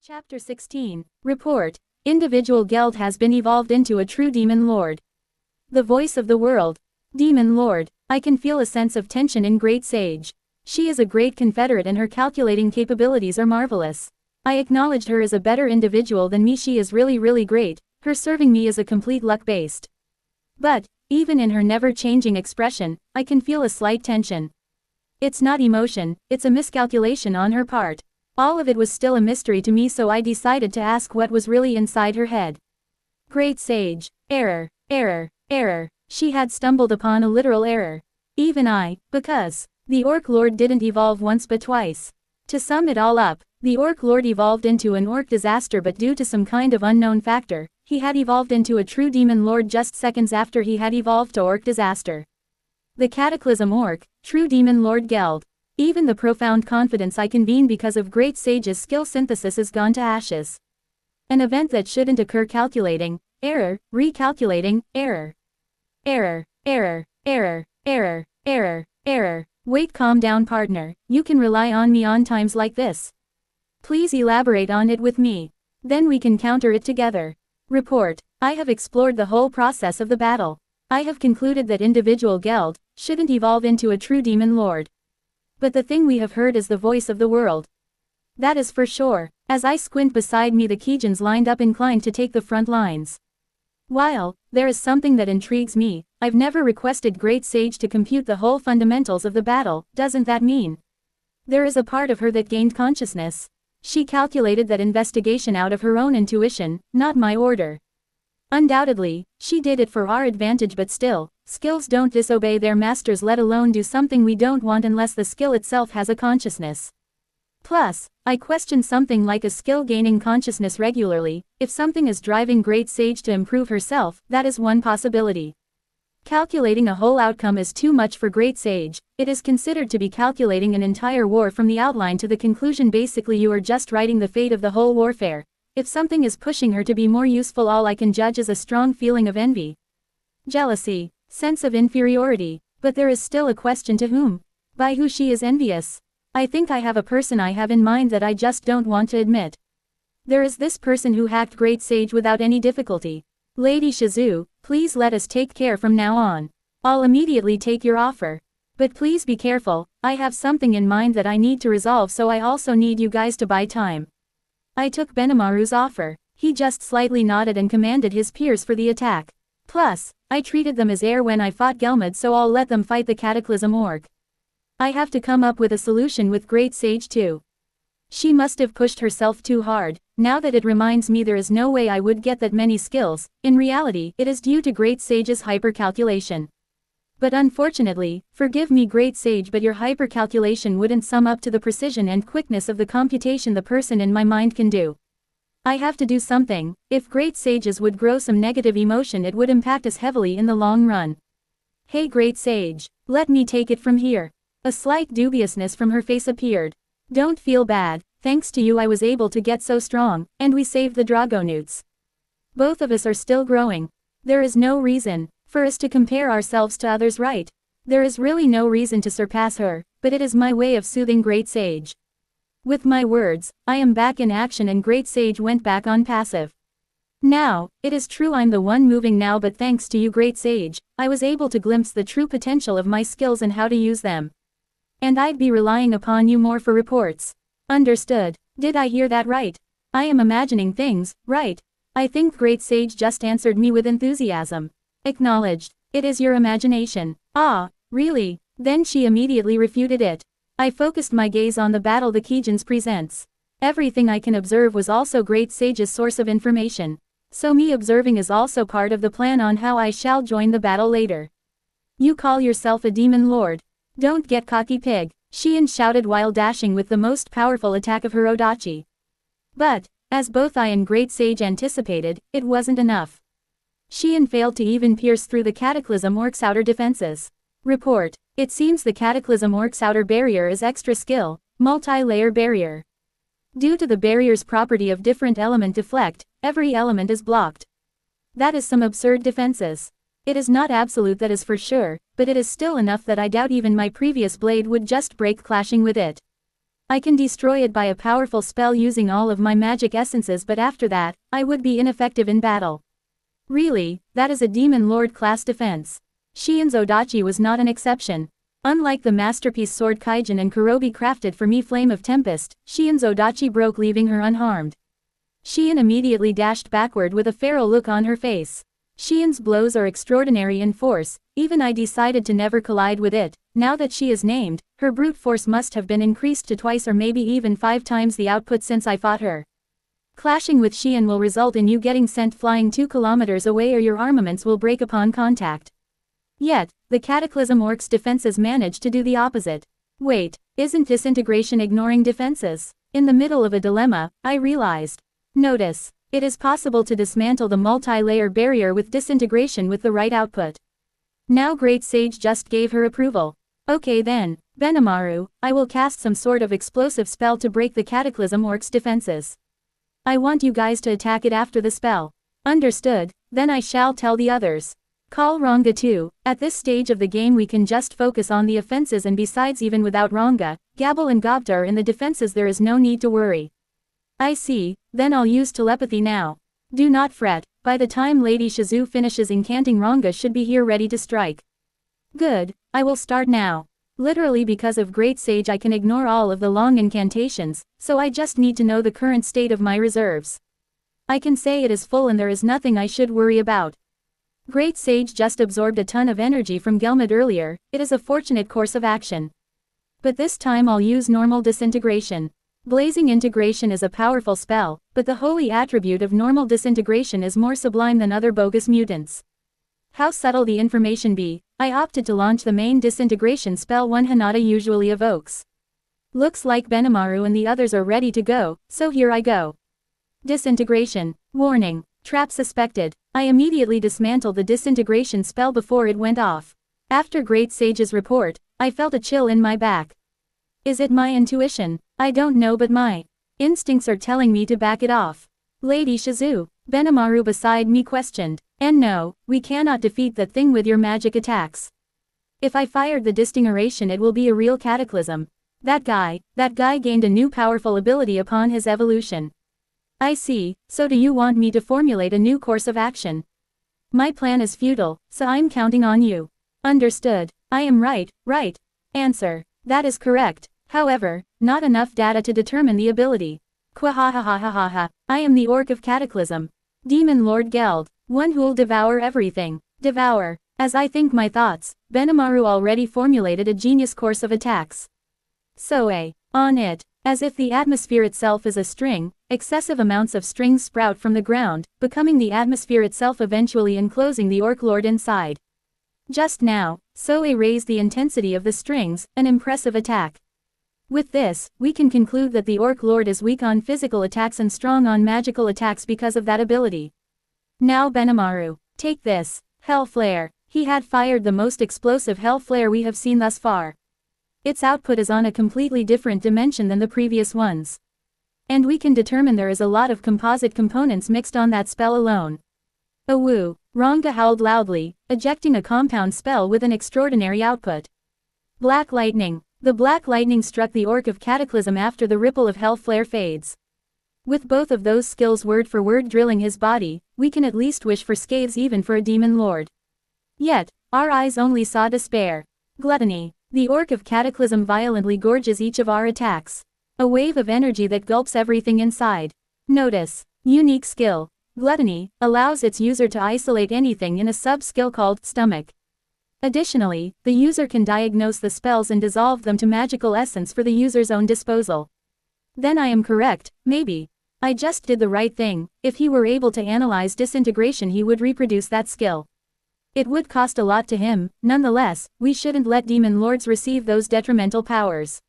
Chapter 16. Report. Individual Geld has been evolved into a true demon lord. The voice of the world. Demon lord. I can feel a sense of tension in Great Sage. She is a great confederate and her calculating capabilities are marvelous. I acknowledged her as a better individual than me. She is really great. Her serving me is a complete luck-based. But, even in her never-changing expression, I can feel a slight tension. It's not emotion, it's a miscalculation on her part. All of it was still a mystery to me, so I decided to ask what was really inside her head. Great Sage. Error. She had stumbled upon a literal error. Even I, because the Orc Lord didn't evolve once but twice. To sum it all up, the Orc Lord evolved into an Orc disaster, but due to some kind of unknown factor, he had evolved into a true Demon Lord just seconds after he had evolved to Orc disaster. The Cataclysm Orc, true Demon Lord Geld. Even the profound confidence I convene because of Great Sage's skill synthesis is gone to ashes. An event that shouldn't occur. Calculating, error, recalculating, error. Error. Wait, calm down partner, you can rely on me on times like this. Please elaborate on it with me. Then we can counter it together. Report. I have explored the whole process of the battle. I have concluded that individual Geld shouldn't evolve into a true Demon Lord. But the thing we have heard is the voice of the world. That is for sure. As I squint beside me, the Kijans lined up, inclined to take the front lines. While there is something that intrigues me, I've never requested Great Sage to compute the whole fundamentals of the battle. Doesn't that mean there is a part of her that gained consciousness? She calculated that investigation out of her own intuition, not my order. Undoubtedly, she did it for our advantage, but still, skills don't disobey their masters, let alone do something we don't want unless the skill itself has a consciousness. Plus, I question something like a skill gaining consciousness regularly. If something is driving Great Sage to improve herself, that is one possibility. Calculating a whole outcome is too much for Great Sage. It is considered to be calculating an entire war from the outline to the conclusion. Basically, you are just writing the fate of the whole warfare. If something is pushing her to be more useful, all I can judge is a strong feeling of envy, jealousy, sense of inferiority. But there is still a question: to whom? By who she is envious? I think I have a person I have in mind that I just don't want to admit. There is this person who hacked Great Sage without any difficulty. Lady Shizu, please let us take care from now on. I'll immediately take your offer. But please be careful, I have something in mind that I need to resolve, so I also need you guys to buy time. I took Benimaru's offer. He just slightly nodded and commanded his peers for the attack. Plus, I treated them as air when I fought Gelmud, so I'll let them fight the Cataclysm Orc. I have to come up with a solution with Great Sage too. She must have pushed herself too hard. Now that it reminds me, there is no way I would get that many skills. In reality, it is due to Great Sage's hypercalculation. But unfortunately, forgive me Great Sage, but your hypercalculation wouldn't sum up to the precision and quickness of the computation the person in my mind can do. I have to do something. If Great Sages would grow some negative emotion, it would impact us heavily in the long run. Hey Great Sage, let me take it from here. A slight dubiousness from her face appeared. Don't feel bad, thanks to you I was able to get so strong, and we saved the Dragonutes. Both of us are still growing. There is no reason for us to compare ourselves to others, right? There is really no reason to surpass her, but it is my way of soothing Great Sage. With my words, I am back in action and Great Sage went back on passive. Now, it is true I'm the one moving now, but thanks to you Great Sage, I was able to glimpse the true potential of my skills and how to use them. And I'd be relying upon you more for reports. Understood. Did I hear that right? I am imagining things, right? I think Great Sage just answered me with enthusiasm. Acknowledged. It is your imagination. Ah, really? Then she immediately refuted it. I focused my gaze on the battle the Kijans presents. Everything I can observe was also Great Sage's source of information. So me observing is also part of the plan on how I shall join the battle later. You call yourself a demon lord? Don't get cocky, pig, Shion shouted while dashing with the most powerful attack of her Odachi. But, as both I and Great Sage anticipated, it wasn't enough. Shion failed to even pierce through the Cataclysm Orc's outer defenses. Report. It seems the Cataclysm Orc's outer barrier is extra skill, multi-layer barrier. Due to the barrier's property of different element deflect, every element is blocked. That is some absurd defenses. It is not absolute, that is for sure, but it is still enough that I doubt even my previous blade would just break clashing with it. I can destroy it by a powerful spell using all of my magic essences, but after that, I would be ineffective in battle. Really, that is a Demon Lord class defense. Shien's Odachi was not an exception. Unlike the masterpiece sword Kaijin and Kurobi crafted for me Flame of Tempest, Shien's Odachi broke, leaving her unharmed. Shien immediately dashed backward with a feral look on her face. Shien's blows are extraordinary in force, even I decided to never collide with it. Now that she is named, her brute force must have been increased to twice or maybe even 5 times the output since I fought her. Clashing with Shien will result in you getting sent flying 2 kilometers away, or your armaments will break upon contact. Yet, the Cataclysm Orc's defenses managed to do the opposite. Wait, isn't disintegration ignoring defenses? In the middle of a dilemma, I realized. Notice, it is possible to dismantle the multi-layer barrier with disintegration with the right output. Now Great Sage just gave her approval. Okay then, Benimaru, I will cast some sort of explosive spell to break the Cataclysm Orc's defenses. I want you guys to attack it after the spell. Understood, then I shall tell the others. Call Ranga too. At this stage of the game we can just focus on the offenses, and besides, even without Ranga, Gabble and Gobta are in the defenses, there is no need to worry. I see, then I'll use telepathy now. Do not fret, by the time Lady Shizu finishes incanting, Ranga should be here ready to strike. Good, I will start now. Literally, because of Great Sage I can ignore all of the long incantations, so I just need to know the current state of my reserves. I can say it is full and there is nothing I should worry about. Great Sage just absorbed a ton of energy from Gelmid earlier, it is a fortunate course of action. But this time I'll use normal disintegration. Blazing Integration is a powerful spell, but the holy attribute of normal disintegration is more sublime than other bogus mutants. How subtle the information be, I opted to launch the main disintegration spell one Hinata usually evokes. Looks like Benimaru and the others are ready to go, so here I go. Disintegration. Warning. Trap suspected. I immediately dismantled the disintegration spell before it went off. After Great Sage's report, I felt a chill in my back. Is it my intuition? I don't know, but my instincts are telling me to back it off. Lady Shizu, Benimaru beside me questioned. And no, we cannot defeat that thing with your magic attacks. If I fired the disintegration it will be a real cataclysm. That guy gained a new powerful ability upon his evolution. I see, so do you want me to formulate a new course of action? My plan is futile, so I'm counting on you. Understood. I am right. Answer. That is correct. However, not enough data to determine the ability. Kwahahahahaha. I am the Orc of Cataclysm. Demon Lord Geld. One who'll devour everything. Devour. As I think my thoughts, Benimaru already formulated a genius course of attacks. On it. As if the atmosphere itself is a string, excessive amounts of strings sprout from the ground, becoming the atmosphere itself, eventually enclosing the Orc Lord inside. Just now, Soe raised the intensity of the strings, an impressive attack. With this, we can conclude that the Orc Lord is weak on physical attacks and strong on magical attacks because of that ability. Now Benimaru, take this, Hell Flare. He had fired the most explosive Hell Flare we have seen thus far. Its output is on a completely different dimension than the previous ones. And we can determine there is a lot of composite components mixed on that spell alone. Awoo, Ranga howled loudly, ejecting a compound spell with an extraordinary output. Black Lightning. The Black Lightning struck the Orc of Cataclysm after the ripple of Hell Flare fades. With both of those skills word for word drilling his body, we can at least wish for scathes even for a Demon Lord. Yet, our eyes only saw despair. Gluttony. The Orc of Cataclysm violently gorges each of our attacks. A wave of energy that gulps everything inside. Notice. Unique skill. Gluttony allows its user to isolate anything in a sub-skill called Stomach. Additionally, the user can diagnose the spells and dissolve them to magical essence for the user's own disposal. Then I am correct, maybe. I just did the right thing. If he were able to analyze disintegration he would reproduce that skill. It would cost a lot to him, nonetheless, we shouldn't let Demon Lords receive those detrimental powers.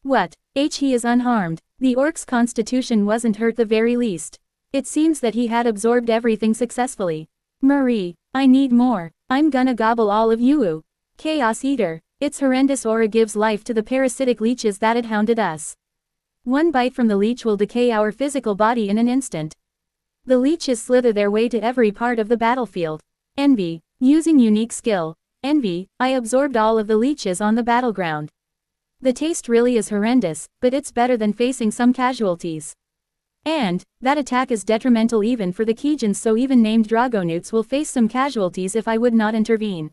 What? He is unharmed. The Orc's constitution wasn't hurt the very least. It seems that he had absorbed everything successfully. Marie, I need more. I'm gonna gobble all of you. Chaos Eater. Its horrendous aura gives life to the parasitic leeches that had hounded us. One bite from the leech will decay our physical body in an instant. The leeches slither their way to every part of the battlefield. Envy. Using unique skill, Envy, I absorbed all of the leeches on the battleground. The taste really is horrendous, but it's better than facing some casualties. And, that attack is detrimental even for the Kijans, so even named Dragonutes will face some casualties if I would not intervene.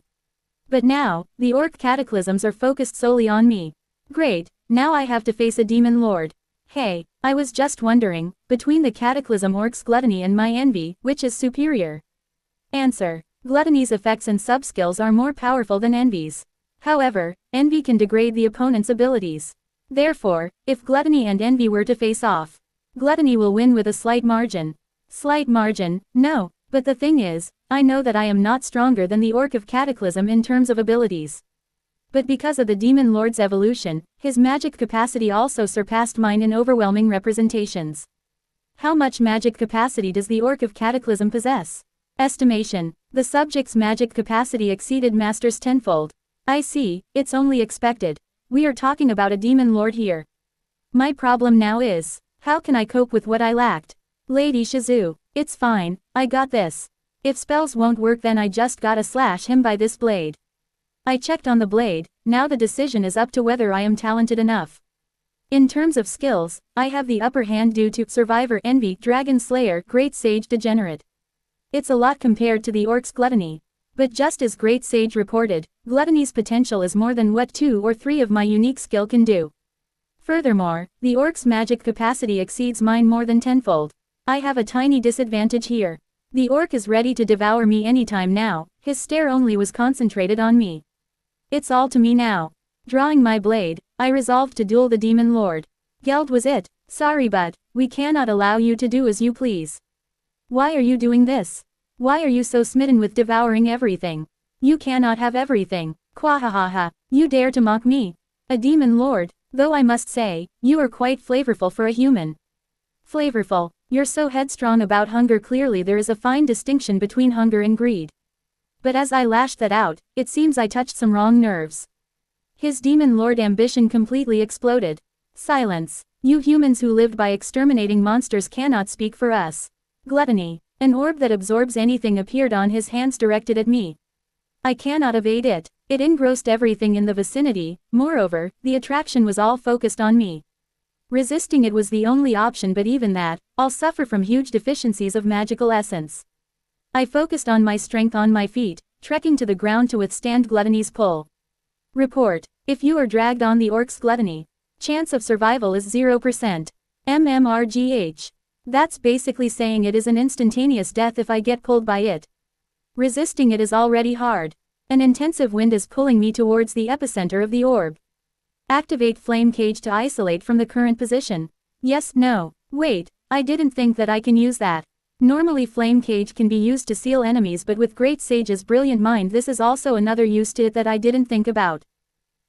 But now, the orc cataclysms are focused solely on me. Great, now I have to face a demon lord. Hey, I was just wondering, between the cataclysm orc's gluttony and my envy, which is superior? Answer. Gluttony's effects and subskills are more powerful than envy's. However, envy can degrade the opponent's abilities. Therefore, if gluttony and envy were to face off, gluttony will win with a slight margin. Slight margin, no, but the thing is, I know that I am not stronger than the orc of Cataclysm in terms of abilities. But because of the Demon Lord's evolution, his magic capacity also surpassed mine in overwhelming representations. How much magic capacity does the orc of Cataclysm possess? Estimation. The subject's magic capacity exceeded Master's tenfold. I see, it's only expected. We are talking about a Demon Lord here. My problem now is, how can I cope with what I lacked? Lady Shizu, it's fine, I got this. If spells won't work, then I just gotta slash him by this blade. I checked on the blade, now the decision is up to whether I am talented enough. In terms of skills, I have the upper hand due to Survivor Envy, Dragon Slayer, Great Sage Degenerate. It's a lot compared to the orc's gluttony. But just as Great Sage reported, gluttony's potential is more than what 2 or 3 of my unique skill can do. Furthermore, the orc's magic capacity exceeds mine more than tenfold. I have a tiny disadvantage here. The orc is ready to devour me anytime now, his stare only was concentrated on me. It's all to me now. Drawing my blade, I resolved to duel the Demon Lord. Geld was it. Sorry, but we cannot allow you to do as you please. Why are you doing this? Why are you so smitten with devouring everything? You cannot have everything. Quahahaha, you dare to mock me. A Demon Lord, though I must say, you are quite flavorful for a human. Flavorful, you're so headstrong about hunger. Clearly there is a fine distinction between hunger and greed. But as I lashed that out, it seems I touched some wrong nerves. His Demon Lord ambition completely exploded. Silence. You humans who lived by exterminating monsters cannot speak for us. Gluttony. An orb that absorbs anything appeared on his hands directed at me. I cannot evade it. It engrossed everything in the vicinity, moreover, the attraction was all focused on me. Resisting it was the only option, but even that, I'll suffer from huge deficiencies of magical essence. I focused on my strength on my feet, trekking to the ground to withstand gluttony's pull. Report. If you are dragged on the orc's gluttony, chance of survival is 0%. MMRGH. That's basically saying it is an instantaneous death if I get pulled by it. Resisting it is already hard. An intensive wind is pulling me towards the epicenter of the orb. Activate flame cage to isolate from the current position. Yes, no. Wait, I didn't think that I can use that. Normally flame cage can be used to seal enemies, but with Great Sage's brilliant mind this is also another use to it that I didn't think about.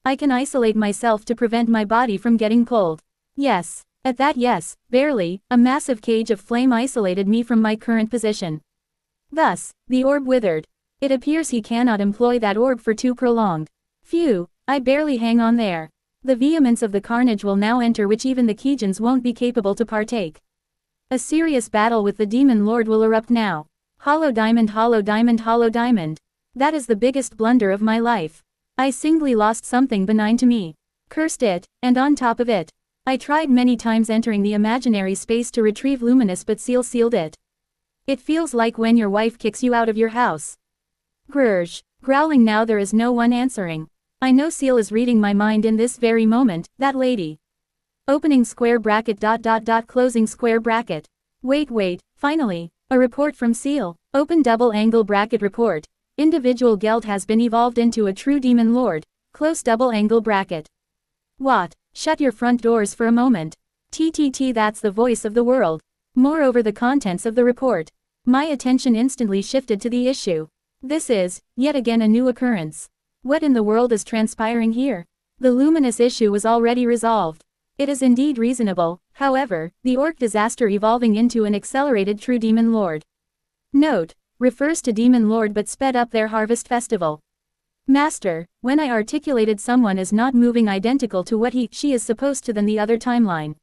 I can isolate myself to prevent my body from getting pulled. Yes. At that, yes, barely, a massive cage of flame isolated me from my current position. Thus, the orb withered. It appears he cannot employ that orb for too prolonged. Phew, I barely hang on there. The vehemence of the carnage will now enter, which even the Kijans won't be capable to partake. A serious battle with the Demon Lord will erupt now. Hollow diamond, hollow diamond, hollow diamond. That is the biggest blunder of my life. I singly lost something benign to me. Cursed it, and on top of it, I tried many times entering the imaginary space to retrieve Luminous, but Seal sealed it. It feels like when your wife kicks you out of your house. Grrrj. Growling now there is no one answering. I know Seal is reading my mind in this very moment, that lady. Opening square bracket ... closing square bracket. Wait, finally, a report from Seal. Open double angle bracket report. Individual Geld has been evolved into a true Demon Lord. Close double angle bracket. What? Shut your front doors for a moment. TTT, that's the voice of the world. Moreover, the contents of the report. My attention instantly shifted to the issue. This is, yet again, a new occurrence. What in the world is transpiring here? The Luminous issue was already resolved. It is indeed reasonable, however, the orc disaster evolving into an accelerated true Demon Lord. Note, refers to Demon Lord but sped up their harvest festival. Master, when I articulated someone as not moving identical to what she is supposed to than the other timeline.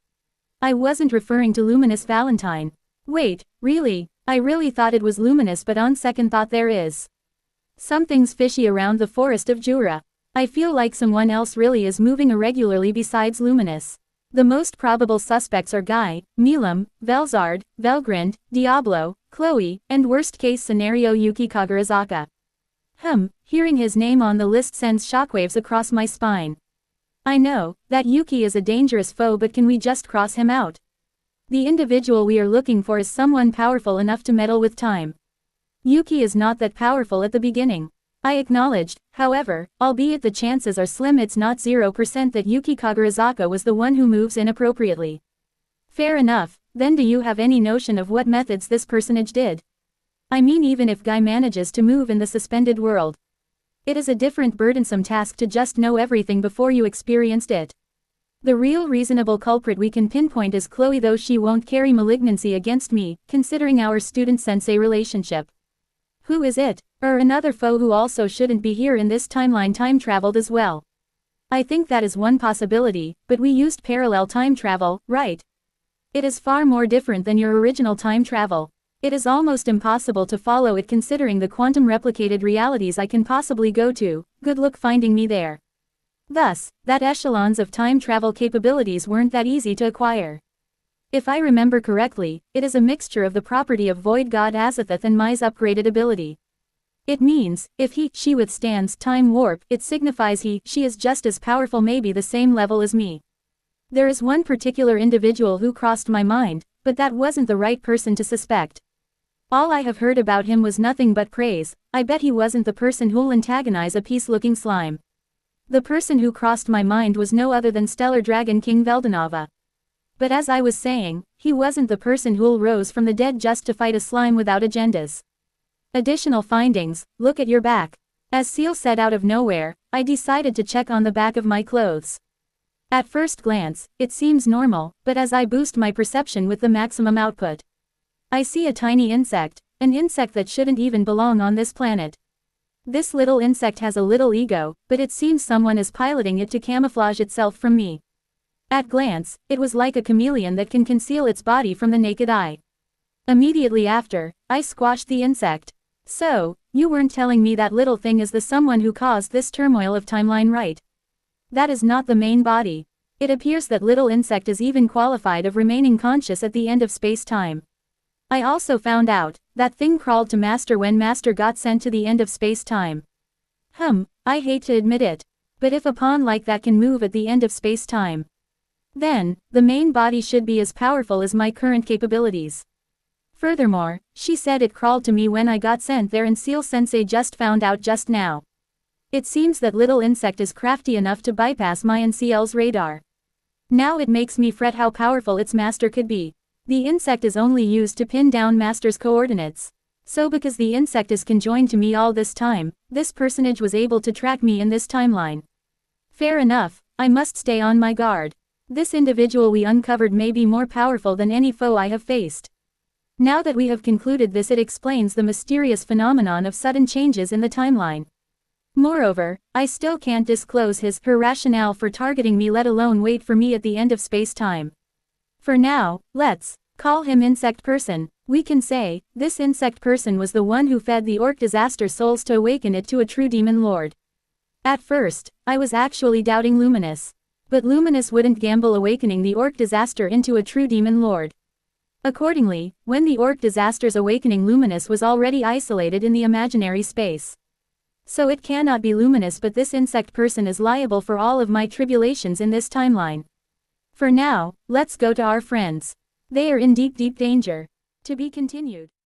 I wasn't referring to Luminous Valentine. Wait, really? I really thought it was Luminous, but on second thought there is something's fishy around the forest of Jura. I feel like someone else really is moving irregularly besides Luminous. The most probable suspects are Guy, Milam, Velzard, Velgrind, Diablo, Chloe, and worst-case scenario Yuki Kagarazaka. Hearing his name on the list sends shockwaves across my spine. I know that Yuki is a dangerous foe, but can we just cross him out? The individual we are looking for is someone powerful enough to meddle with time. Yuki is not that powerful at the beginning. I acknowledged, however, albeit the chances are slim, it's not 0% that Yuki Kagarazaka was the one who moves inappropriately. Fair enough, then do you have any notion of what methods this personage did? I mean, even if Guy manages to move in the suspended world, it is a different burdensome task to just know everything before you experienced it. The real reasonable culprit we can pinpoint is Chloe, though she won't carry malignancy against me, considering our student-sensei relationship. Who is it? Another foe who also shouldn't be here in this timeline time-traveled as well. I think that is one possibility, but we used parallel time travel, right? It is far more different than your original time travel. It is almost impossible to follow it considering the quantum replicated realities I can possibly go to. Good luck finding me there. Thus, that echelons of time travel capabilities weren't that easy to acquire. If I remember correctly, it is a mixture of the property of Void God Azathoth and Mai's upgraded ability. It means, if she withstands time warp, it signifies she is just as powerful, maybe the same level as me. There is one particular individual who crossed my mind, but that wasn't the right person to suspect. All I have heard about him was nothing but praise. I bet he wasn't the person who'll antagonize a peace-looking slime. The person who crossed my mind was no other than Stellar Dragon King Veldanava. But as I was saying, he wasn't the person who'll rose from the dead just to fight a slime without agendas. Additional findings: look at your back. As Seal said out of nowhere, I decided to check on the back of my clothes. At first glance, it seems normal, but as I boost my perception with the maximum output, I see a tiny insect, an insect that shouldn't even belong on this planet. This little insect has a little ego, but it seems someone is piloting it to camouflage itself from me. At glance, it was like a chameleon that can conceal its body from the naked eye. Immediately after, I squashed the insect. So, you weren't telling me that little thing is the someone who caused this turmoil of timeline, right? That is not the main body. It appears that little insect is even qualified of remaining conscious at the end of space-time. I also found out that thing crawled to Master when Master got sent to the end of space-time. I hate to admit it, but if a pawn like that can move at the end of space-time, then the main body should be as powerful as my current capabilities. Furthermore, she said it crawled to me when I got sent there, and Seal Sensei just found out just now. It seems that little insect is crafty enough to bypass my and CL's radar. Now it makes me fret how powerful its master could be. The insect is only used to pin down Master's coordinates. So because the insect is conjoined to me all this time, this personage was able to track me in this timeline. Fair enough, I must stay on my guard. This individual we uncovered may be more powerful than any foe I have faced. Now that we have concluded this, it explains the mysterious phenomenon of sudden changes in the timeline. Moreover, I still can't disclose her rationale for targeting me, let alone wait for me at the end of space-time. For now, let's call him Insect Person. We can say, this Insect Person was the one who fed the Orc Disaster souls to awaken it to a true Demon Lord. At first, I was actually doubting Luminous. But Luminous wouldn't gamble awakening the Orc Disaster into a true Demon Lord. Accordingly, when the Orc Disaster's awakening, Luminous was already isolated in the imaginary space. So it cannot be Luminous, but this Insect Person is liable for all of my tribulations in this timeline. For now, let's go to our friends. They are in deep, deep danger. To be continued.